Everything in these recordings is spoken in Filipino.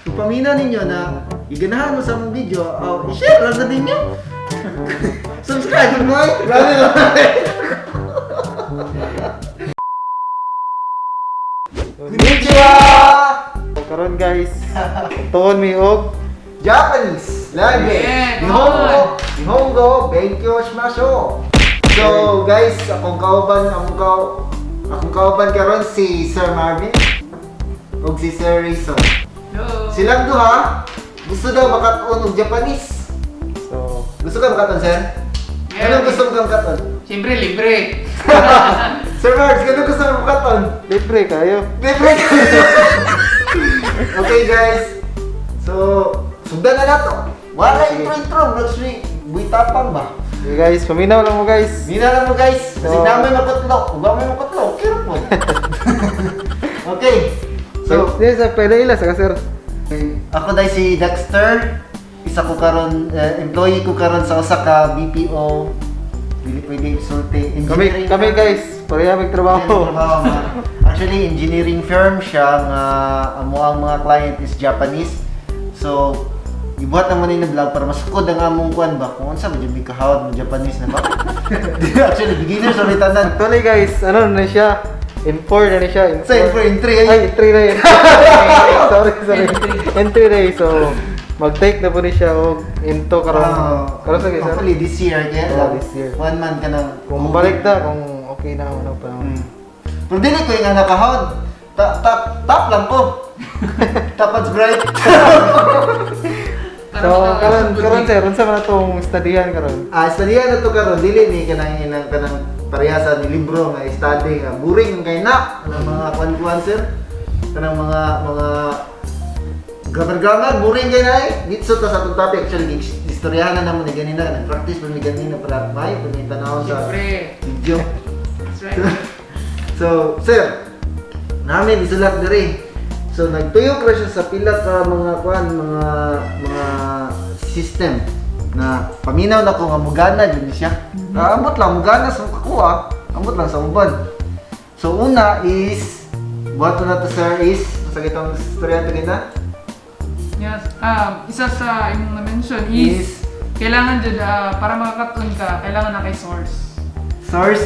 Kung paminaw ninyo na iganahan mo sa mong video, i-share lang na din nyo. Subscribe mo ay! Lalo lang. Konnichiwa! Karon guys, tuon mi og Japanese language. Nihongo, benkyou shimashou. So guys, akong kauban karon si Sir Marvin ug si Sir Rizzo. Silang duha gusto daw makatuon og Japanese. So, gusto ka makaton, sir? Yeah. Anong gusto mo makaton? Siyempre, libre. Sir Marvin, anong gusto mo makaton? Libre kayo. Libre kayo. Okay guys. So, sundan na nato. Wala intro. Actually, buitapang ba? Okay guys, paminaw lang mo guys. Mina lang mo guys. Kasi namin makutlo. Ugaw may makutlo. Kira po. Okay. So, So, this is pwede ila sa sir. ako dahil si Dexter. Isa ko karon employee ko karon sa usa ka BPO. Dili pwede sulti. Kami guys, pareha may trabaho. Actually, engineering firm siya nga amo ang mga client is Japanese. So, ibuhat naman ni vlog para masukod ang among kuan ba. Kung unsa ba jud kahawad mo Japanese na ba? Actually, beginners ulit tanan. Actually guys, ano na siya? In4 na ni siya. Sa entry Ay, 3 na yun. sorry. Entry na yun. So, mag-take na po ni siya o into karon. Karon sa guys. Hopefully this year, yeah. This year. 1 month ka na. Kung mabalik na, kung okay na ano pa. Pero dili ko yung nakahawad. Tap lang ko. Tapos bright. So, karon sir, unsa man atong studyhan karon? Studihan na to karon dili ni kanang parehasa ni libro nga study nga boring ang kay na kanang mga kwan sir. Kanang mga grammar boring kay na dito ta sa atong topic actually istoryahan na naman ni ganina nag-practice pa ni ganina para may tanaw sa Siyempre. video. That's right. So, sir, namin isulat diri. So, nagtuyo ra siya sa pila ka mga system na paminaw na ko nga mugana jud siya. Ambot lang mugana sa kakuha, ambot lang sa uban. So, una is buhaton na to sir is sa gitong istorya to gina. Yes. Isa sa imong na-mention is kailangan dyan, para makakatun ka, kailangan na kay source. Source?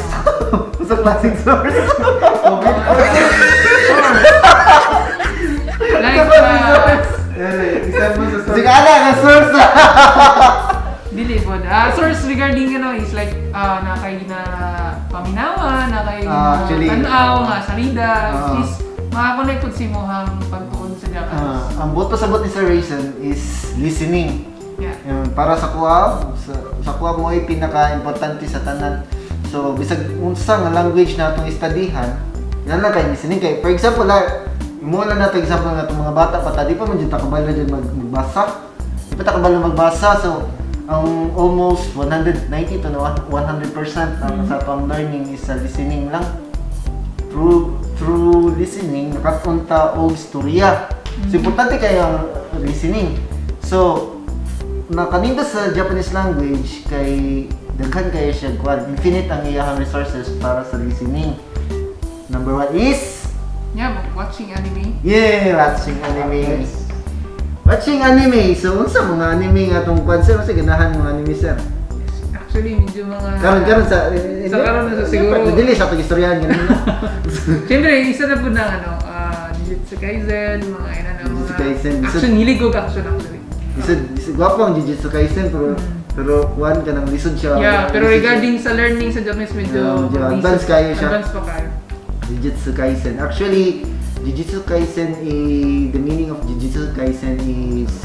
Sa klaseng source? Like, Isa mo sa Sige ala nga source na! dili po. Source regarding is like, na kay na paminawan, na kay Actually, tanaw, nga salida, is Uh-huh. makakonect po si mo hang pagtuon sa Japanese. Ang buot pasabot ni Sir Raisin is listening. Yeah. Para sa kuha, sa kuha mo ay pinaka-importante sa tanan. So, bisag unsa nga language na itong istadihan, yan lang kay listening kay. For example, muna na ito example nga itong mga bata pa, di pa man dyan takabalo dyan magbasa. Di pa takabalo magbasa, so ang almost 190 to 100% ang sa itong learning is sa listening lang. Through listening, nakapunta og istorya. So, importante kayo ang listening. So, nakaninda sa Japanese language kay daghan kayo siya kuan infinite ang iyang resources para sa listening. Number 1 is Watching anime. watching anime. Watching anime. So unsa mga anime nga tong kuan sir kasi ganahan mga anime sir? Actually, medyo mga... Karon sa karon na sa siguro. Dili sa tong istoryahan ganun. Siyempre, isa na po ng Jujutsu Kaisen, mga Jujutsu Kaisen. action, hilig ko action actually. Isa gwapo ang Jujutsu Kaisen pero kuan ka nang lisod siya. Yeah, pero regarding sa learning sa Japanese, medyo advanced kayo siya. Advanced pa kayo. Jujutsu Kaisen. Actually, Jujutsu Kaisen the meaning of Jujutsu Kaisen is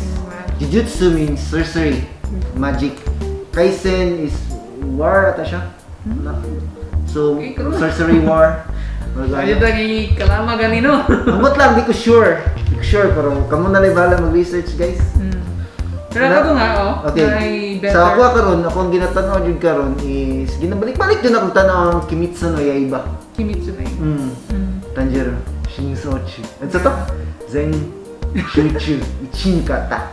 Jujutsu means sorcery, magic. Kaisen is war ata siya. So, Okay, cool. sorcery war. Ayun na kay kalama ganino. Ambot lang, di ko sure. Pero kamo na lang bahala mag-research guys. Pero ako nga, Okay. may better. Sa ako karon, ako ang ginatanaw jud karon is ginabalik-balik jud akong tanaw ang Kimitsu no Yaiba. Kimitsu na yun. Tanjiro, Shinsochu. At sa to, Zen Shuchu, Ichinkata.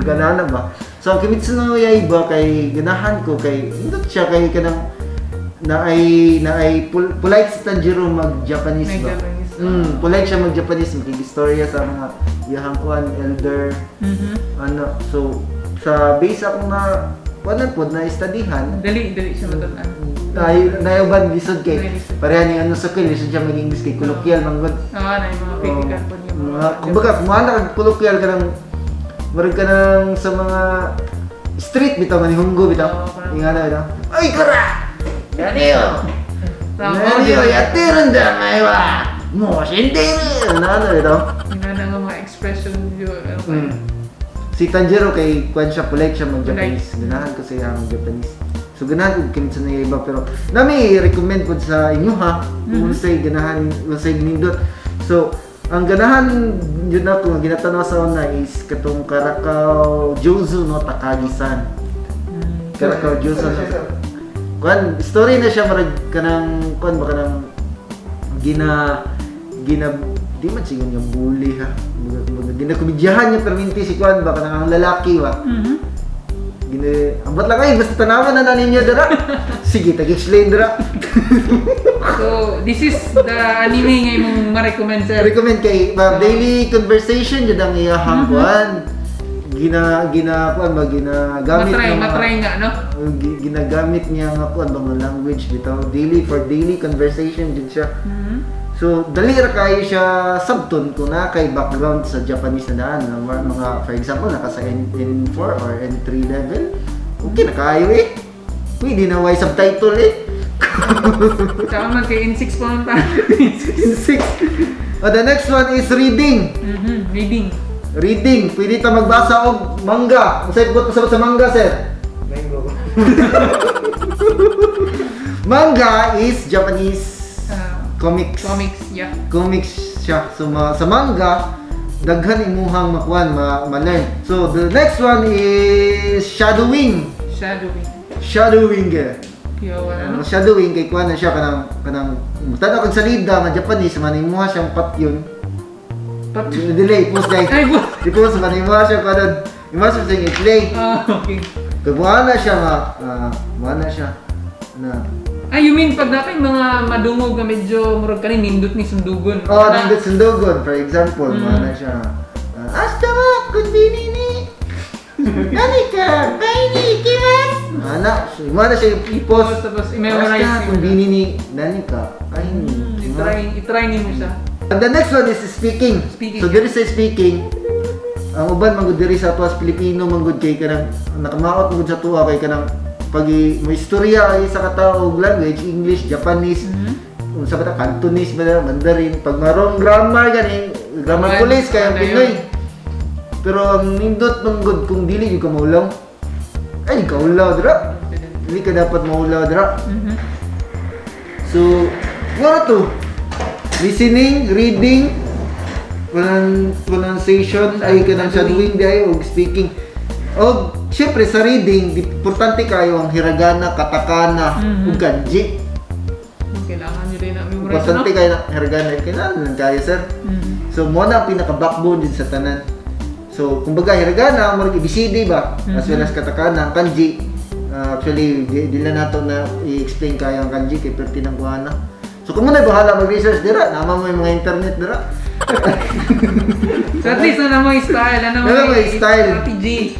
Ganana ba? So ang Kimitsu no Yaiba kay ganahan ko kay indot siya kay kanang naay polite si Tanjiro mag-Japanese ba? Mag-Japanese. Polite siya mag-Japanese, makikistorya sa mga iyahang kuan elder Mhm. ano. So sa base ako na kuan pod na studyhan Dali siya matunan. nayuban lisod kay Naisod. pareha ni ano sa kay lisod siya mag-English kay colloquial manggod. Na yung mga critical po yung mga... Kumbaga, kumana kag colloquial ka ng marag ka ng sa mga street bitaw man hunggo bitaw. Oo, parang- Ingana bitaw. Ay kara. Yaniyo. Tama, Yaniyo, di ba? yatiron da maywa. Mo sindiri. Ano bitaw? Hinana nga mga expression yun. Ano pa yun? Si Tanjiro kay kwan siya polite siya mag-Japanese. Ganahan ko siya mag-Japanese. So ganahan ko kinsa na iba pero nami recommend po sa inyo ha. Kung say ganahan, say nindot. So ang ganahan yun ako nga ginatanaw sa una is katong Karakao Jozu no Takagi-san. Karakao Jozu. Kwan story na siya marag kanang kwan ba kanang gina di man siya nga bully ha. Ginakomedyahan niya perminti si kwan ba kanang ang lalaki ba. Mhm. Ambat lang ay basta tanawan na ninyo dira. Sige, tag-explain dira. So, this is the anime nga imong ma-recommend sir. Recommend kay daily conversation jud ang iyahang kuan. Ginagamit Matry nga, no? ginagamit niya nga kuan bang language bitaw daily conversation jud siya. Mhm. So dali ra kayo siya sabton kung na kay background sa Japanese na daan mga for example naka sa N4 or N3 level. Okay na kayo eh. Pwede na way subtitle eh. Tsaka man kay N6 po ang tayo. Six. The next one is reading. Reading. Reading. Pwede ta magbasa og manga. Unsay bot pasabot sa manga, sir? Mango. Manga is Japanese comics. Comics, yeah. Comics siya. So sa manga daghan imuhang makuan ma-learn. So the next one is shadowing. Shadowing. Kaya wala, no? Shadowing kay kuan na siya kanang tanaw kag salida nga Japanese man imuha siyang patyon. Delay post guys. Ay, po. Di post man imuha siya kanon. Imuha siya sing i-play. Okay. Kag na siya na siya na You mean pag natin mga madungog na medyo murag ka nindot ni sundugon? nandit sundugon, for example, mana siya. Asta mo, kunbini ni. Nani ka? Kaini, kiwas? Mana siya i-post. Tapos i-memorize Asta, mo kunbini ni. Nani ka? Kaini. I-try niyo mo siya. And the next one is speaking. Speaking. So, diri sa speaking, ang uban manggod diri sa tuwas Pilipino manggod kay kanang nakamaot manggod sa tuwa kay kanang pag mo istorya ay sa kataog language, English, Japanese, unsa ba ta Cantonese ba Mandarin, pag maron grammar gani, grammar police kay ang Pinoy. Pero ang nindot manggod kung dili yung ka maulaw. Ay, ka ulaw dira. Hindi ka dapat maulaw dira. So, ano to? Listening, reading, pronunciation, ay kanang shadowing di og speaking. O, syempre sa reading, importante kayo ang hiragana, katakana, ug kanji. Kailangan nyo din na memorize, Importante kayo na hiragana, kailangan kayo, sir. So, mo na ang pinaka-backbone din sa tanan. So, kumbaga, hiragana, murag ABCD ba? As well as katakana, ang kanji. Actually, di na nato na i-explain kayo ang kanji kay pertinang kuhana. So, kung muna bahala mag-research dira, nama mo yung mga internet dira. So at least na may style, strategy.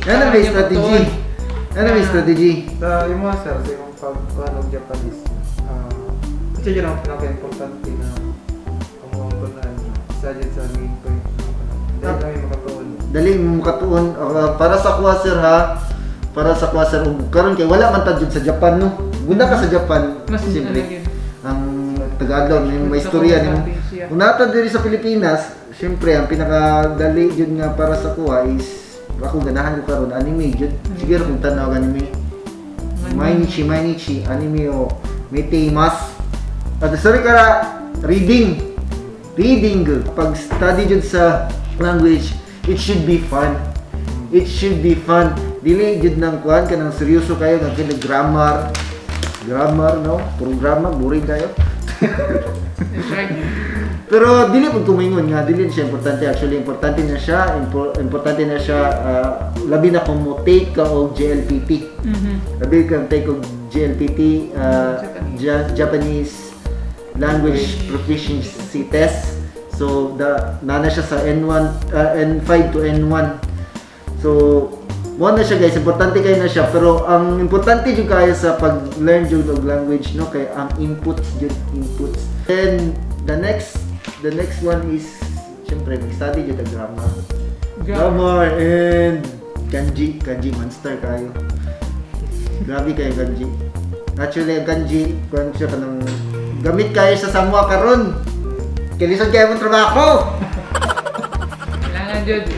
May strategy. Sa yung mga sir, sa yung pag-anog Japanese, kasi yun ang pinaka-importante na ang mga isa dyan sa main point. Dahil kami makatuon. Dali mo makatuon. Para sa kuha sir ha, para sa kuha sir, karon kay wala man ta jud sa Japan no. Gunda ka sa Japan, Mas siyempre. Ang Tagalog, may istorya nimo. Kung nata diri sa Pilipinas, siyempre ang pinakadali jud nga para sa kuha is ako ganahan ko karon anime jud. Siguro kung tanaw anime. Mainichi anime o meteimasu. At sorry kara reading. Pag study jud sa language, it should be fun. Dili jud nang kuan kanang seryoso kayo nga kinag grammar no, puro grammar boring kayo. That's right. Pero dili pud kumingon nga dili siya importante, actually importante na siya labi na kung mo take ka og JLPT. Labi kang take og JLPT, Japanese Language Proficiency Test. So nana siya sa N5 to N1. So mo na siya guys, importante kayo na siya, pero ang importante jud kayo sa pag-learn jud og language no kay ang inputs. Then the next one is syempre mag-study jud ang grammar and kanji monster kayo. Grabe kayo kanji. Actually ang kanji kung siya kanang gamit kayo sa Samoa karon. Kilisod kayo mong trabaho. Kailangan dyan.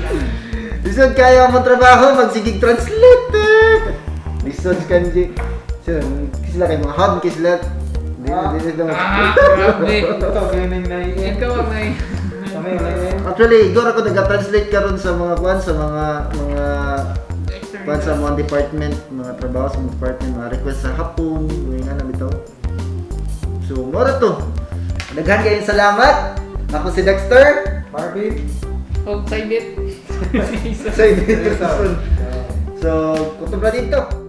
Lisod kayo mong trabaho, magsigig translator. Lisod kanji. Sila kayo mga hub, sila. Grabe. Ito, gaming na yun. Ikaw ang may... Actually, igor ako nag-translate karon sa mga kwan sa mga department, mga trabaho sa mga department, mga request sa hapon, mga nga na bitaw. So, mora to. Daghan kayong salamat. Ako si Dexter. Barbie. Huwag saibit. Sa inyo. So, kutob na dito.